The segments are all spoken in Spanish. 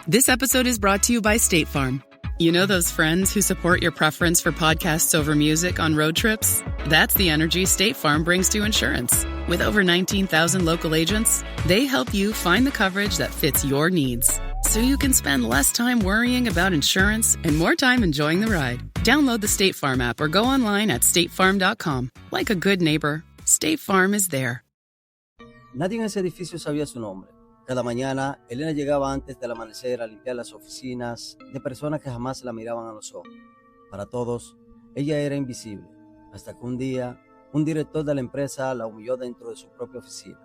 This episode is brought to you by State Farm. You know those friends who support your preference for podcasts over music on road trips? That's the energy State Farm brings to insurance. With over 19,000 local agents, they help you find the coverage that fits your needs, so you can spend less time worrying about insurance and more time enjoying the ride. Download the State Farm app or go online at statefarm.com. Like a good neighbor, State Farm is there. Nadie en ese edificio sabía su nombre. Cada mañana, Elena llegaba antes del amanecer a limpiar las oficinas de personas que jamás la miraban a los ojos. Para todos, ella era invisible, hasta que un día, un director de la empresa la humilló dentro de su propia oficina,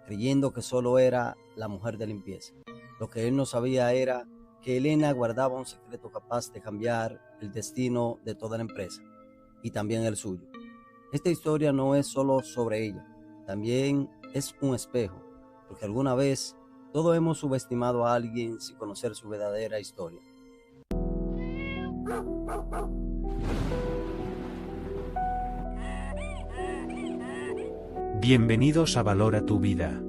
creyendo que solo era la mujer de limpieza. Lo que él no sabía era que Elena guardaba un secreto capaz de cambiar el destino de toda la empresa, y también el suyo. Esta historia no es solo sobre ella, también es un espejo, porque alguna vez todos hemos subestimado a alguien sin conocer su verdadera historia. Bienvenidos a Valora tu Vida.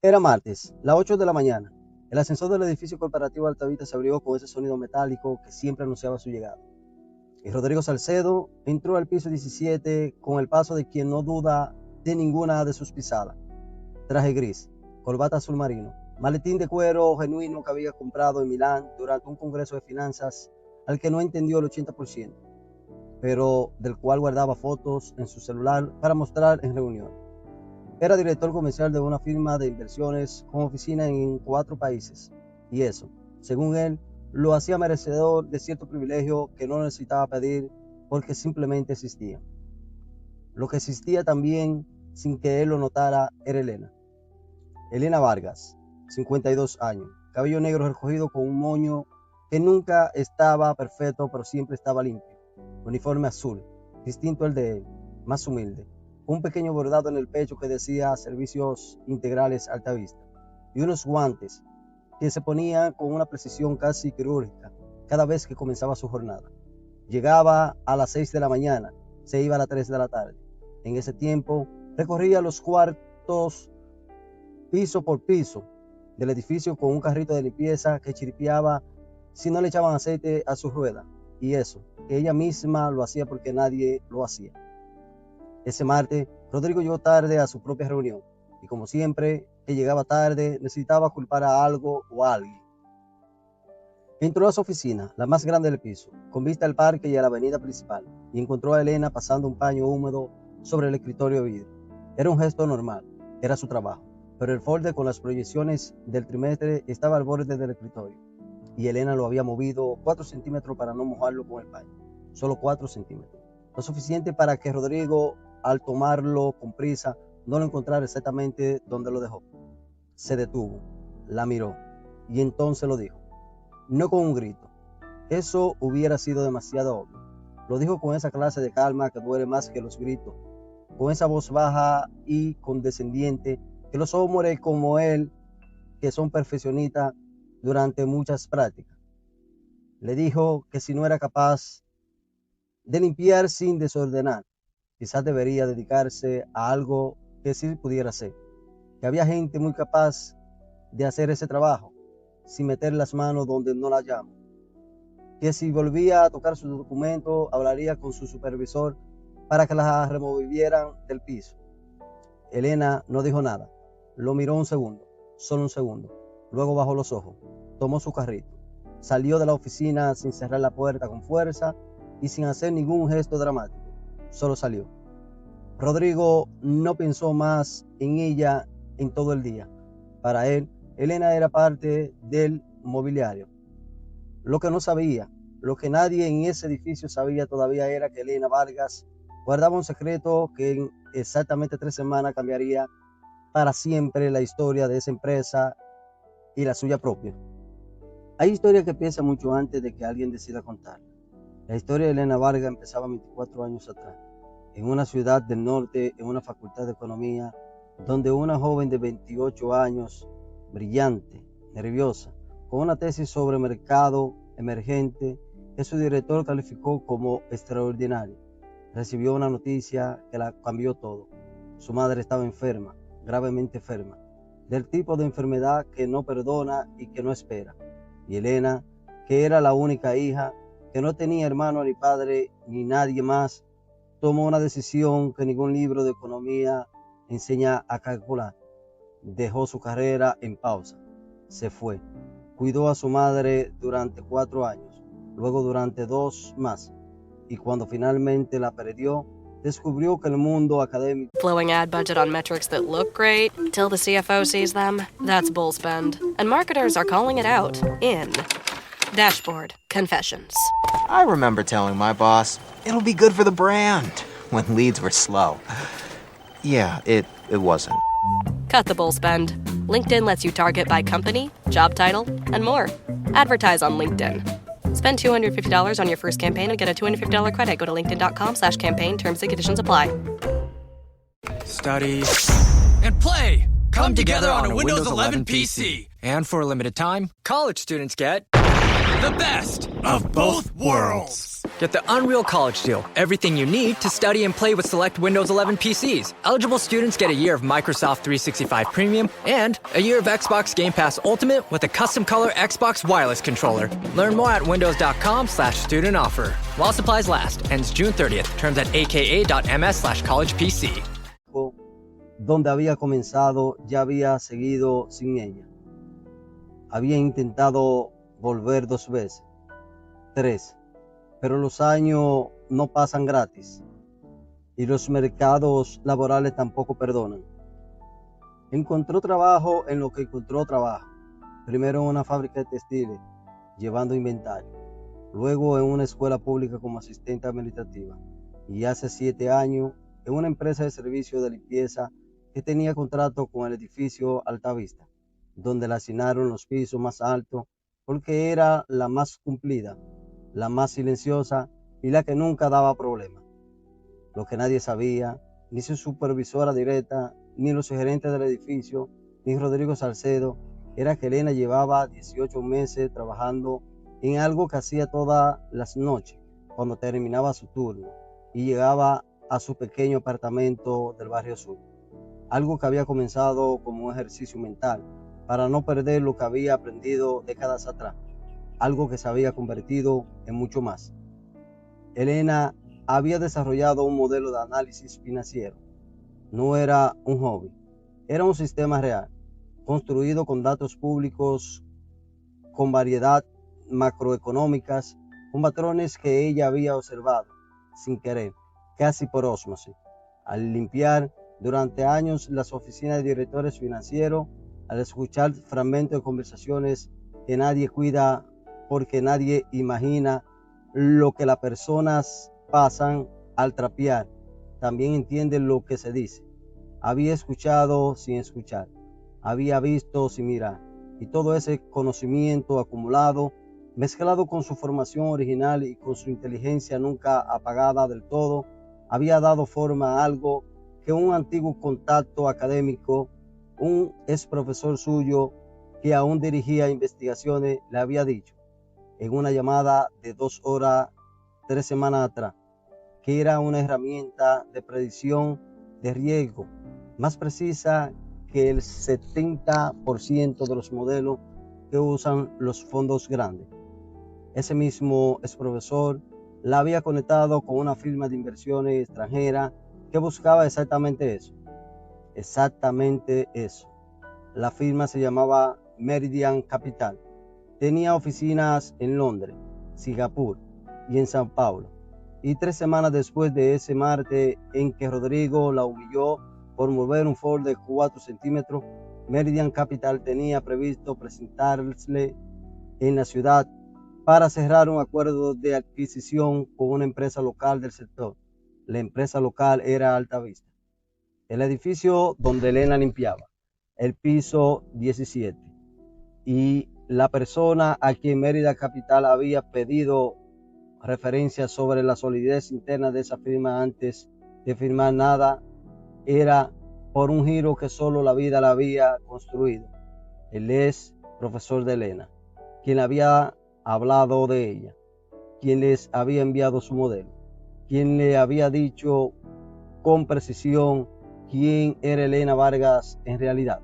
Era martes, las 8 de la mañana. El ascensor del edificio corporativo Altavista se abrió con ese sonido metálico que siempre anunciaba su llegada. Y Rodrigo Salcedo entró al piso 17 con el paso de quien no duda de ninguna de sus pisadas. Traje gris, corbata azul marino, maletín de cuero genuino que había comprado en Milán durante un congreso de finanzas al que no entendió el 80%, pero del cual guardaba fotos en su celular para mostrar en reuniones. Era director comercial de una firma de inversiones con oficina en 4 países, y eso, según él, lo hacía merecedor de cierto privilegio que no necesitaba pedir porque simplemente existía. Lo que existía también, sin que él lo notara, era Elena. Elena Vargas, 52 años, cabello negro recogido con un moño que nunca estaba perfecto, pero siempre estaba limpio. Uniforme azul, distinto al de él, más humilde. Un pequeño bordado en el pecho que decía Servicios Integrales Altavista. Y unos guantes que se ponían con una precisión casi quirúrgica cada vez que comenzaba su jornada. Llegaba a las 6 de la mañana, se iba a las 3 de la tarde. En ese tiempo, recorría los cuartos piso por piso del edificio con un carrito de limpieza que chirpiaba si no le echaban aceite a su rueda. Y eso, que ella misma lo hacía porque nadie lo hacía. Ese martes, Rodrigo llegó tarde a su propia reunión. Y como siempre, que llegaba tarde, necesitaba culpar a algo o a alguien. Entró a su oficina, la más grande del piso, con vista al parque y a la avenida principal, y encontró a Elena pasando un paño húmedo sobre el escritorio de vidrio. Era un gesto normal, era su trabajo, pero el folder con las proyecciones del trimestre estaba al borde del escritorio, y Elena lo había movido 4 centímetros para no mojarlo con el paño, solo 4 centímetros, lo suficiente para que Rodrigo, al tomarlo con prisa, no lo encontrara exactamente donde lo dejó. Se detuvo, la miró, y entonces lo dijo, no con un grito, eso hubiera sido demasiado obvio. Lo dijo con esa clase de calma que duele más que los gritos, con esa voz baja y condescendiente que los hombres como él, que son perfeccionistas durante muchas prácticas. Le dijo que si no era capaz de limpiar sin desordenar, quizás debería dedicarse a algo que sí pudiera hacer, que había gente muy capaz de hacer ese trabajo sin meter las manos donde no la llaman, que si volvía a tocar sus documentos hablaría con su supervisor para que las removieran del piso. Elena no dijo nada, lo miró un segundo, solo un segundo, luego bajó los ojos, tomó su carrito, salió de la oficina sin cerrar la puerta con fuerza y sin hacer ningún gesto dramático, solo salió. Rodrigo no pensó más en ella en todo el día. Para él, Elena era parte del mobiliario. Lo que no sabía, lo que nadie en ese edificio sabía todavía era que Elena Vargas guardaba un secreto que en exactamente 3 semanas cambiaría para siempre la historia de esa empresa y la suya propia. Hay historias que piensan mucho antes de que alguien decida contar. La historia de Elena Vargas empezaba 24 años atrás, en una ciudad del norte, en una facultad de economía, donde una joven de 28 años, brillante, nerviosa, con una tesis sobre mercado emergente que su director calificó como extraordinario, recibió una noticia que la cambió todo. Su madre estaba enferma, gravemente enferma, del tipo de enfermedad que no perdona y que no espera. Y Elena, que era la única hija, que no tenía hermano ni padre ni nadie más, tomó una decisión que ningún libro de economía enseña a calcular. Dejó su carrera en pausa, se fue, cuidó a su madre durante 4 años, luego durante 2 más, y cuando finalmente la perdió, descubrió que el mundo académico... Blowing ad budget on metrics that look great till the CFO sees them. That's bull spend. And marketers are calling it out in Dashboard Confessions. I remember telling my boss, it'll be good for the brand, when leads were slow. Yeah, it wasn't. Cut the bull spend. LinkedIn lets you target by company, job title, and more. Advertise on LinkedIn. Spend $250 on your first campaign and get a $250 credit. Go to linkedin.com/campaign. Terms and conditions apply. Study and play come together on a Windows 11 PC. And for a limited time, college students get the best of both worlds. Get the Unreal College Deal. Everything you need to study and play with select Windows 11 PCs. Eligible students get a year of Microsoft 365 Premium and a year of Xbox Game Pass Ultimate with a custom color Xbox wireless controller. Learn more at windows.com/student offer. While supplies last. Ends June 30th. Terms at aka.ms/collegepc. Donde había comenzado, ya había seguido sin ella. Había intentado volver 2 veces, 3, pero los años no pasan gratis y los mercados laborales tampoco perdonan. Encontró trabajo en lo que encontró trabajo. Primero en una fábrica de textiles, llevando inventario. Luego en una escuela pública como asistente administrativa. Y hace 7 años en una empresa de servicio de limpieza que tenía contrato con el edificio Altavista, donde le asignaron los pisos más altos porque era la más cumplida, la más silenciosa y la que nunca daba problemas. Lo que nadie sabía, ni su supervisora directa, ni los gerentes del edificio, ni Rodrigo Salcedo, era que Elena llevaba 18 meses trabajando en algo que hacía todas las noches, cuando terminaba su turno, y llegaba a su pequeño apartamento del barrio sur. Algo que había comenzado como un ejercicio mental, para no perder lo que había aprendido décadas atrás, algo que se había convertido en mucho más. Elena había desarrollado un modelo de análisis financiero. No era un hobby, era un sistema real, construido con datos públicos, con variedad macroeconómicas, con patrones que ella había observado, sin querer, casi por ósmosis, al limpiar durante años las oficinas de directores financieros, al escuchar fragmentos de conversaciones que nadie cuida porque nadie imagina lo que las personas pasan al trapear. También entiende lo que se dice. Había escuchado sin escuchar, había visto sin mirar, y todo ese conocimiento acumulado, mezclado con su formación original y con su inteligencia nunca apagada del todo, había dado forma a algo que un antiguo contacto académico, un ex profesor suyo que aún dirigía investigaciones, le había dicho en una llamada de 2 horas 3 semanas atrás, que era una herramienta de predicción de riesgo más precisa que el 70% de los modelos que usan los fondos grandes. Ese mismo ex profesor la había conectado con una firma de inversiones extranjera que buscaba exactamente eso. La firma se llamaba Meridian Capital. Tenía oficinas en Londres, Singapur y en Sao Paulo. Y 3 semanas después de ese martes en que Rodrigo la humilló por mover un Ford de 4 centímetros, Meridian Capital tenía previsto presentarse en la ciudad para cerrar un acuerdo de adquisición con una empresa local del sector. La empresa local era Altavista. El edificio donde Elena limpiaba, el piso 17, y la persona a quien Mérida Capital había pedido referencias sobre la solidez interna de esa firma antes de firmar nada, era por un giro que solo la vida la había construido. El ex profesor de Elena, quien había hablado de ella, quien les había enviado su modelo, quien le había dicho con precisión quién era Elena Vargas en realidad.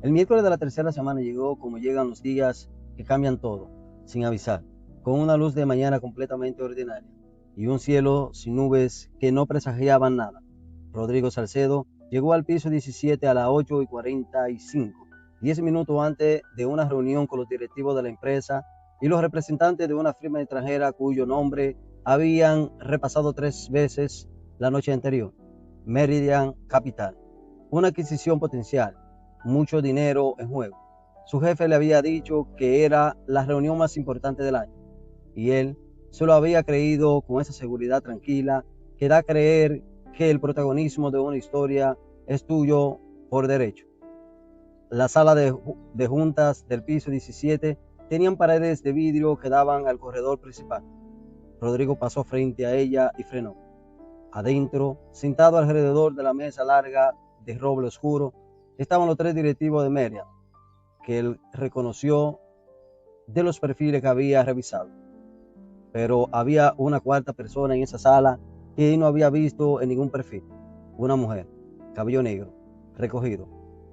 El miércoles de la tercera semana llegó como llegan los días que cambian todo, sin avisar, con una luz de mañana completamente ordinaria y un cielo sin nubes que no presagiaban nada. Rodrigo Salcedo llegó al piso 17 a las 8:45, 10 minutos antes de una reunión con los directivos de la empresa y los representantes de una firma extranjera cuyo nombre habían repasado 3 veces la noche anterior. Meridian Capital, una adquisición potencial, mucho dinero en juego. Su jefe le había dicho que era la reunión más importante del año y él se lo había creído con esa seguridad tranquila que da a creer que el protagonismo de una historia es tuyo por derecho. La sala de juntas del piso 17 tenían paredes de vidrio que daban al corredor principal. Rodrigo pasó frente a ella y frenó. Adentro, sentado alrededor de la mesa larga de roble oscuro, estaban los 3 directivos de Meridian, que él reconoció de los perfiles que había revisado. Pero había una cuarta persona en esa sala que él no había visto en ningún perfil. Una mujer, cabello negro, recogido,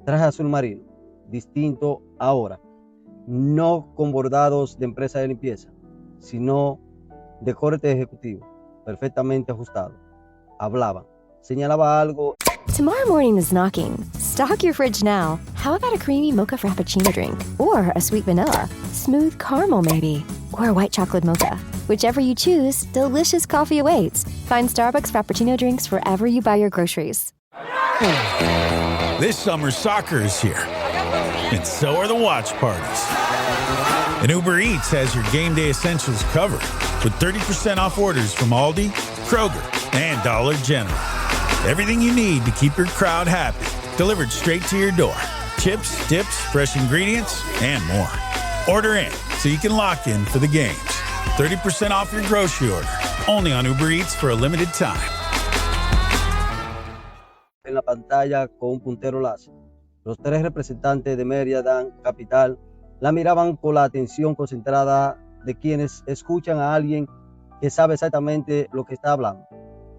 traje azul marino, distinto ahora, no con bordados de empresa de limpieza, sino de corte ejecutivo, perfectamente ajustado. Hablaba, señalaba algo. Tomorrow morning is knocking. Stock your fridge now. How about a creamy mocha frappuccino drink? Or a sweet vanilla? Smooth caramel maybe? Or a white chocolate mocha? Whichever you choose, delicious coffee awaits. Find Starbucks Frappuccino drinks wherever you buy your groceries. This summer, soccer is here. And so are the watch parties. And Uber Eats has your game day essentials covered with 30% off orders from Aldi, Kroger, and Dollar General. Everything you need to keep your crowd happy, delivered straight to your door. Chips, dips, fresh ingredients, and more. Order in so you can lock in for the games. 30% off your grocery order, only on Uber Eats for a limited time. En la pantalla con un puntero láser. Los 3 representantes de Meridian Capital la miraban con la atención concentrada de quienes escuchan a alguien que sabe exactamente lo que está hablando.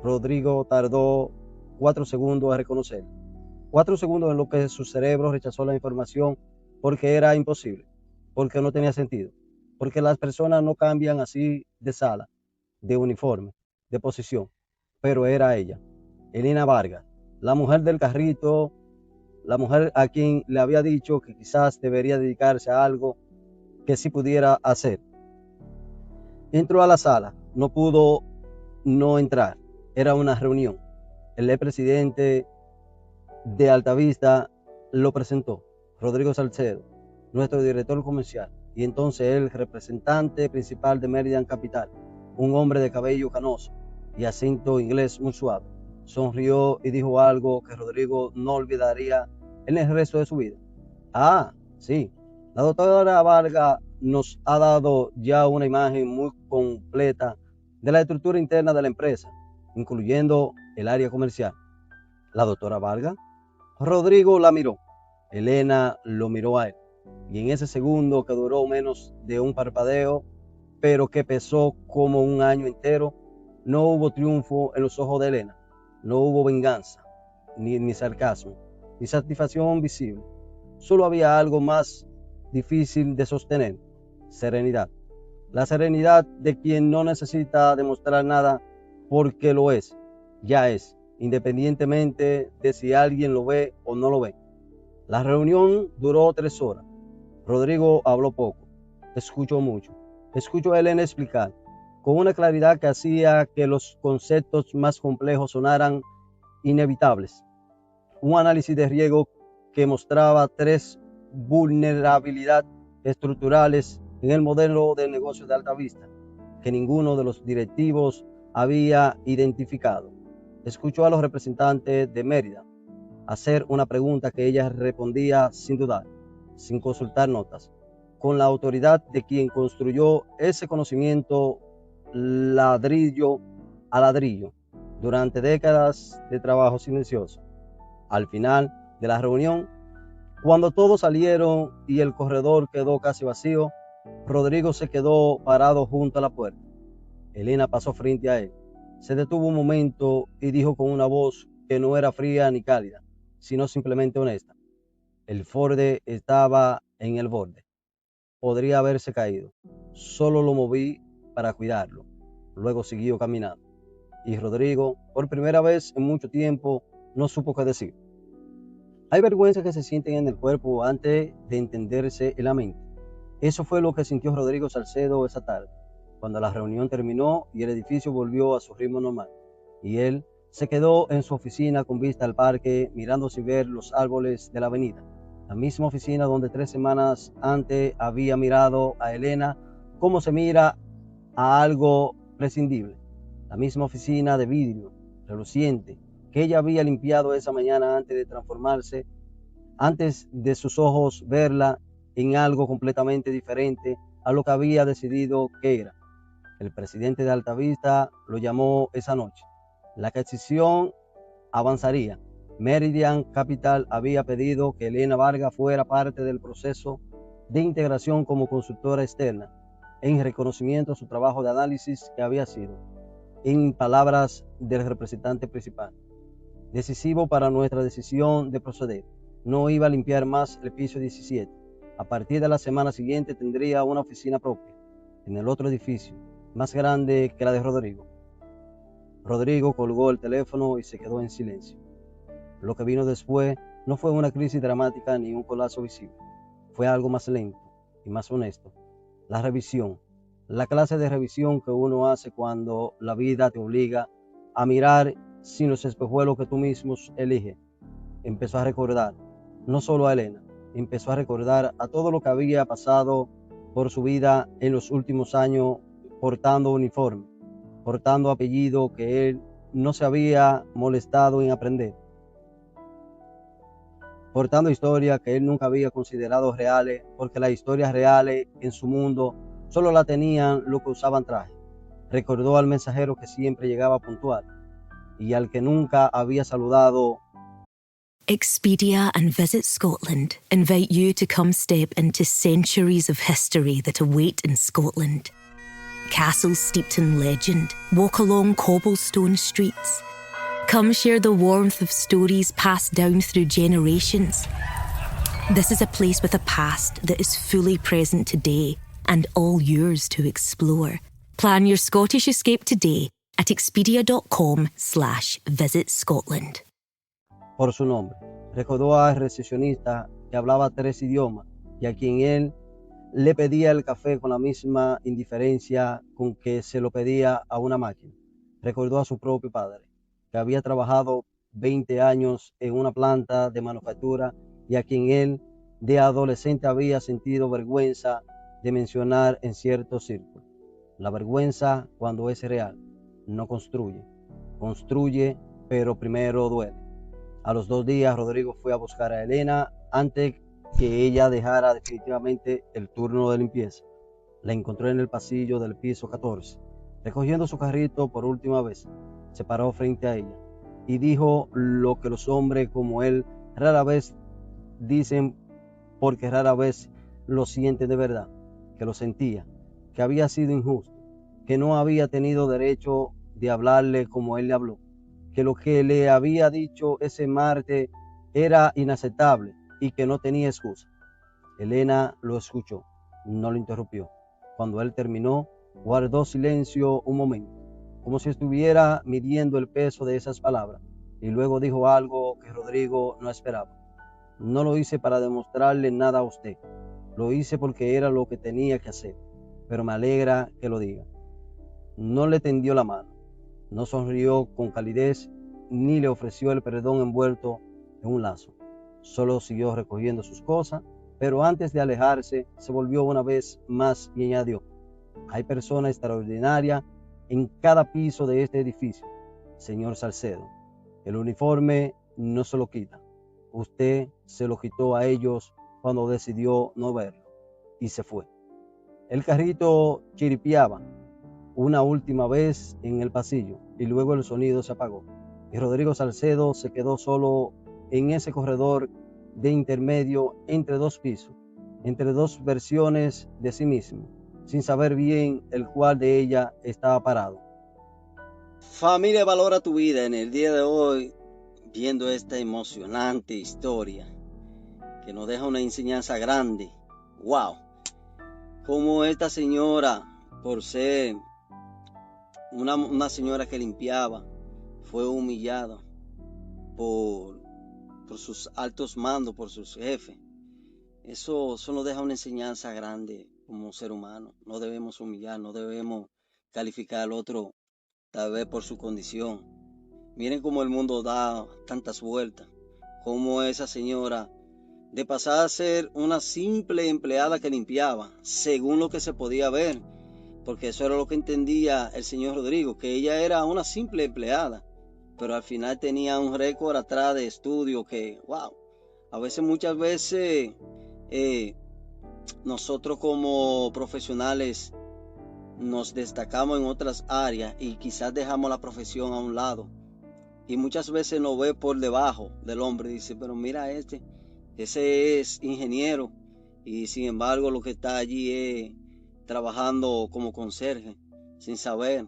Rodrigo tardó 4 segundos en reconocerlo. 4 segundos en lo que su cerebro rechazó la información porque era imposible, porque no tenía sentido, porque las personas no cambian así de sala, de uniforme, de posición, pero era ella, Elena Vargas, la mujer del carrito, la mujer a quien le había dicho que quizás debería dedicarse a algo que sí pudiera hacer. Entró a la sala, no pudo no entrar, era una reunión. El presidente de Altavista lo presentó, Rodrigo Salcedo, nuestro director comercial, y entonces el representante principal de Meridian Capital, un hombre de cabello canoso y acento inglés muy suave, sonrió y dijo algo que Rodrigo no olvidaría en el resto de su vida. Ah, sí, la doctora Vargas nos ha dado ya una imagen muy completa de la estructura interna de la empresa, incluyendo el área comercial. ¿La doctora Vargas? Rodrigo la miró. Elena lo miró a él. Y en ese segundo que duró menos de un parpadeo, pero que pesó como un año entero, no hubo triunfo en los ojos de Elena. No hubo venganza, ni sarcasmo, ni satisfacción visible. Solo había algo más difícil de sostener: serenidad. La serenidad de quien no necesita demostrar nada porque lo es, ya es, independientemente de si alguien lo ve o no lo ve. La reunión duró 3 horas. Rodrigo habló poco, escuchó mucho. Escuchó a Elena explicar, con una claridad que hacía que los conceptos más complejos sonaran inevitables. Un análisis de riesgo que mostraba 3 vulnerabilidades estructurales en el modelo de negocio de Altavista, que ninguno de los directivos había identificado. Escuchó a los representantes de Mérida hacer una pregunta que ella respondía sin dudar, sin consultar notas, con la autoridad de quien construyó ese conocimiento ladrillo a ladrillo durante décadas de trabajo silencioso. Al final de la reunión, cuando todos salieron y el corredor quedó casi vacío, Rodrigo se quedó parado junto a la puerta. Elena pasó frente a él, se detuvo un momento y dijo con una voz que no era fría ni cálida, sino simplemente honesta: El Ford estaba en el borde. Podría haberse caído. Solo lo moví para cuidarlo. Luego siguió caminando. Y Rodrigo, por primera vez en mucho tiempo, no supo qué decir. Hay vergüenzas que se sienten en el cuerpo antes de entenderse en la mente. Eso fue lo que sintió Rodrigo Salcedo esa tarde, cuando la reunión terminó y el edificio volvió a su ritmo normal. Y él se quedó en su oficina con vista al parque, mirando sin ver los árboles de la avenida. La misma oficina donde 3 semanas antes había mirado a Elena como se mira a algo prescindible. La misma oficina de vidrio, reluciente, que ella había limpiado esa mañana antes de transformarse, antes de sus ojos verla en algo completamente diferente a lo que había decidido que era. El presidente de Altavista lo llamó esa noche. La adquisición avanzaría. Meridian Capital había pedido que Elena Vargas fuera parte del proceso de integración como consultora externa, en reconocimiento a su trabajo de análisis que había sido, en palabras del representante principal, decisivo para nuestra decisión de proceder. No iba a limpiar más el piso 17. A partir de la semana siguiente tendría una oficina propia, en el otro edificio, más grande que la de Rodrigo. Rodrigo colgó el teléfono y se quedó en silencio. Lo que vino después no fue una crisis dramática ni un colapso visible. Fue algo más lento y más honesto. La revisión, la clase de revisión que uno hace cuando la vida te obliga a mirar sin los espejuelos que tú mismo eliges. Empezó a recordar, no solo a Elena, empezó a recordar a todo lo que había pasado por su vida en los últimos años, portando uniforme, portando apellido que él no se había molestado en aprender, portando historias que él nunca había considerado reales, porque las historias reales en su mundo solo la tenían los que usaban traje. Recordó al mensajero que siempre llegaba puntual y al que nunca había saludado. Expedia and Visit Scotland invite you to come step into centuries of history that await in Scotland. Castles steeped in legend walk along cobblestone streets. Come share the warmth of stories passed down through generations. This is a place with a past that is fully present today and all yours to explore. Plan your Scottish escape today at expedia.com/Visit Scotland. Por su nombre, recordó al recepcionista que hablaba 3 idiomas y a quien él le pedía el café con la misma indiferencia con que se lo pedía a una máquina. Recordó a su propio padre, que había trabajado 20 años en una planta de manufactura y a quien él de adolescente había sentido vergüenza de mencionar en ciertos círculos. La vergüenza, cuando es real, no construye. Construye, pero primero duele. A los 2 días, Rodrigo fue a buscar a Elena antes que ella dejara definitivamente el turno de limpieza. La encontró en el pasillo del piso 14, recogiendo su carrito por última vez. Se paró frente a ella y dijo lo que los hombres como él rara vez dicen, porque rara vez lo sienten de verdad, que lo sentía, que había sido injusto, que no había tenido derecho de hablarle como él le habló, que lo que le había dicho ese martes era inaceptable y que no tenía excusa. Elena lo escuchó, no lo interrumpió. Cuando él terminó, guardó silencio un momento, como si estuviera midiendo el peso de esas palabras, y luego dijo algo que Rodrigo no esperaba. No lo hice para demostrarle nada a usted, lo hice porque era lo que tenía que hacer, pero me alegra que lo diga. No le tendió la mano, no sonrió con calidez, ni le ofreció el perdón envuelto en un lazo. Solo siguió recogiendo sus cosas, pero antes de alejarse, se volvió una vez más y añadió: hay personas extraordinarias en cada piso de este edificio, señor Salcedo. El uniforme no se lo quita. Usted se lo quitó a ellos cuando decidió no verlo y se fue. El carrito chiripiaba una última vez en el pasillo y luego el sonido se apagó. Y Rodrigo Salcedo se quedó solo en ese corredor de intermedio entre 2 pisos, entre 2 versiones de sí mismo, sin saber bien el cual de ella estaba parado. Familia, valora tu vida en el día de hoy, viendo esta emocionante historia que nos deja una enseñanza grande. ¡Wow! Como esta señora, por ser una señora que limpiaba, fue humillada por sus altos mandos, por sus jefes. Eso nos deja una enseñanza grande como ser humano. No debemos humillar, no debemos calificar al otro tal vez por su condición. Miren cómo el mundo da tantas vueltas. Como esa señora, de pasar a ser una simple empleada que limpiaba, según lo que se podía ver, porque eso era lo que entendía el señor Rodrigo, que ella era una simple empleada, pero al final tenía un récord atrás de estudio que, wow, muchas veces nosotros como profesionales nos destacamos en otras áreas y quizás dejamos la profesión a un lado. Y muchas veces nos ve por debajo del hombre. Dice, pero mira ese es ingeniero. Y sin embargo lo que está allí es trabajando como conserje, sin saber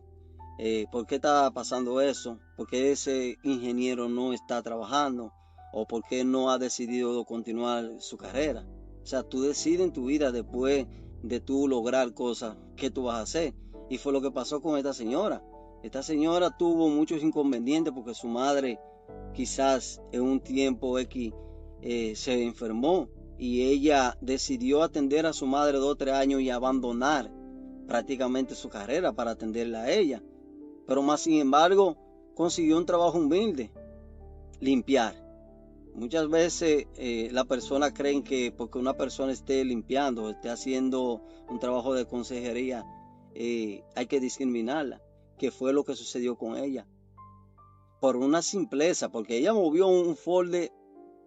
por qué está pasando eso. Por qué ese ingeniero no está trabajando. O por qué no ha decidido continuar su carrera. O sea, tú decides en tu vida después de tú lograr cosas que tú vas a hacer. Y fue lo que pasó con esta señora. Esta señora tuvo muchos inconvenientes porque su madre quizás en un tiempo X se enfermó y ella decidió atender a su madre 2 o 3 años y abandonar prácticamente su carrera para atenderla a ella. Pero más sin embargo consiguió un trabajo humilde, limpiar. Muchas veces las personas creen que porque una persona esté limpiando, esté haciendo un trabajo de consejería, hay que discriminarla, que fue lo que sucedió con ella. Por una simpleza, porque ella movió un folder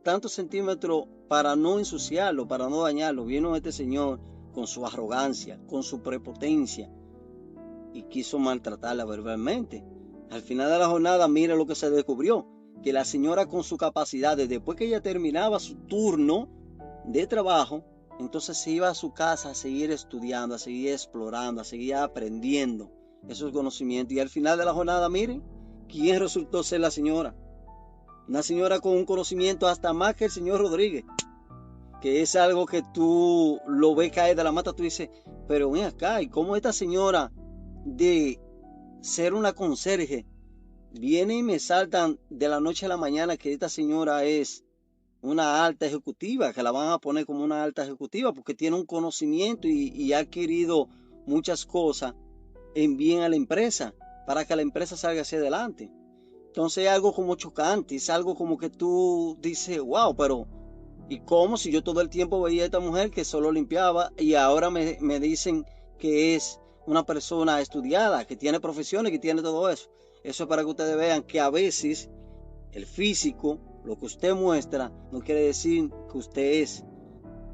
tantos centímetros para no ensuciarlo, para no dañarlo. Vino este señor con su arrogancia, con su prepotencia y quiso maltratarla verbalmente. Al final de la jornada, mira lo que se descubrió, que la señora con su capacidad, después que ella terminaba su turno de trabajo, entonces se iba a su casa a seguir estudiando, a seguir explorando, a seguir aprendiendo esos conocimientos. Y al final de la jornada, miren, ¿quién resultó ser la señora? Una señora con un conocimiento hasta más que el señor Rodríguez, que es algo que tú lo ves caer de la mata. Tú dices, pero ven acá, ¿y cómo esta señora de ser una conserje viene y me saltan de la noche a la mañana que esta señora es una alta ejecutiva, que la van a poner como una alta ejecutiva porque tiene un conocimiento y ha adquirido muchas cosas en bien a la empresa para que la empresa salga hacia adelante? Entonces es algo como chocante, es algo como que tú dices, wow, pero ¿y cómo si yo todo el tiempo veía a esta mujer que solo limpiaba y ahora me dicen que es una persona estudiada, que tiene profesiones, que tiene todo eso? Eso es para que ustedes vean que a veces el físico, lo que usted muestra, no quiere decir que usted es.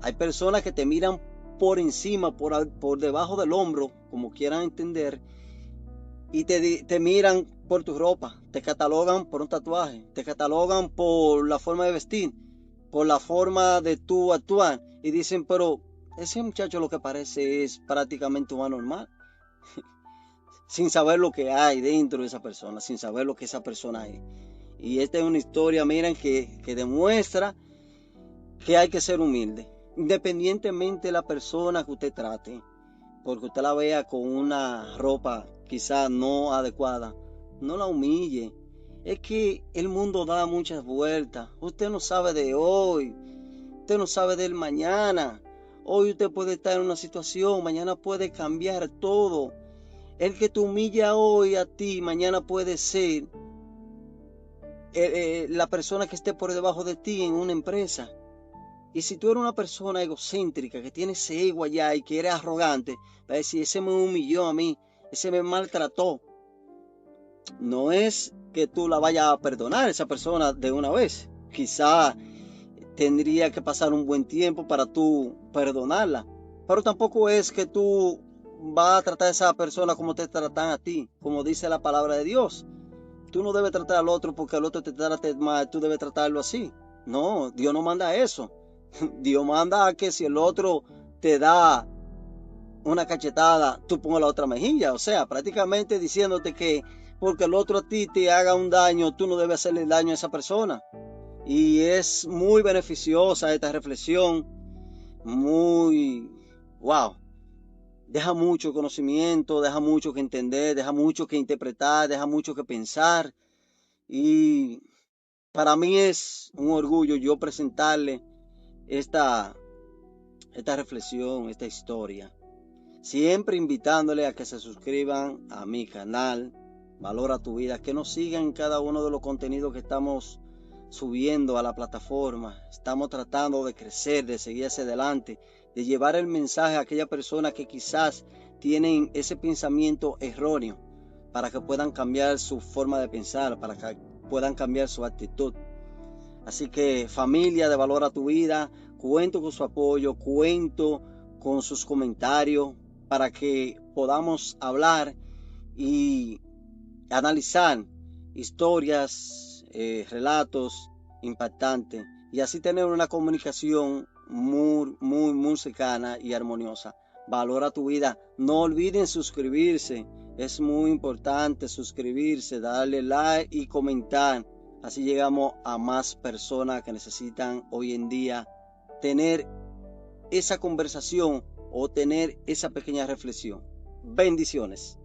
Hay personas que te miran por encima, por debajo del hombro, como quieran entender, y te miran por tu ropa, te catalogan por un tatuaje, te catalogan por la forma de vestir, por la forma de tú actuar, y dicen, pero ese muchacho lo que parece es prácticamente un anormal, sin saber lo que hay dentro de esa persona, sin saber lo que esa persona es. Y esta es una historia, miren, que demuestra que hay que ser humilde, independientemente de la persona que usted trate, porque usted la vea con una ropa quizás no adecuada, no la humille. Es que el mundo da muchas vueltas. Usted no sabe de hoy, usted no sabe del mañana. Hoy usted puede estar en una situación, mañana puede cambiar todo. El que te humilla hoy a ti, mañana puede ser la persona que esté por debajo de ti en una empresa. Y si tú eres una persona egocéntrica, que tiene ese ego allá y que eres arrogante, va a decir, ese me humilló a mí, ese me maltrató. No es que tú la vayas a perdonar a esa persona de una vez. Quizá tendría que pasar un buen tiempo para tú perdonarla. Pero tampoco es que tú vas a tratar a esa persona como te tratan a ti, como dice la palabra de Dios. Tú no debes tratar al otro porque el otro te trate mal, tú debes tratarlo así. No, Dios no manda eso. Dios manda a que si el otro te da una cachetada, tú pongas la otra mejilla. O sea, prácticamente diciéndote que porque el otro a ti te haga un daño, tú no debes hacerle daño a esa persona. Y es muy beneficiosa esta reflexión, wow, deja mucho conocimiento, deja mucho que entender, deja mucho que interpretar, deja mucho que pensar. Y para mí es un orgullo yo presentarle esta reflexión, esta historia. Siempre invitándole a que se suscriban a mi canal, Valora tu Vida, que nos sigan en cada uno de los contenidos que estamos subiendo a la plataforma. Estamos tratando de crecer, de seguir hacia adelante, de llevar el mensaje a aquellas personas que quizás tienen ese pensamiento erróneo, para que puedan cambiar su forma de pensar, para que puedan cambiar su actitud. Así que, familia de Valora tu Vida, cuento con su apoyo, cuento con sus comentarios para que podamos hablar y analizar historias, relatos impactantes, y así tener una comunicación muy cercana y armoniosa. Valora tu Vida. No olviden suscribirse. Es muy importante suscribirse, darle like y comentar. Así llegamos a más personas que necesitan hoy en día tener esa conversación o tener esa pequeña reflexión. Bendiciones.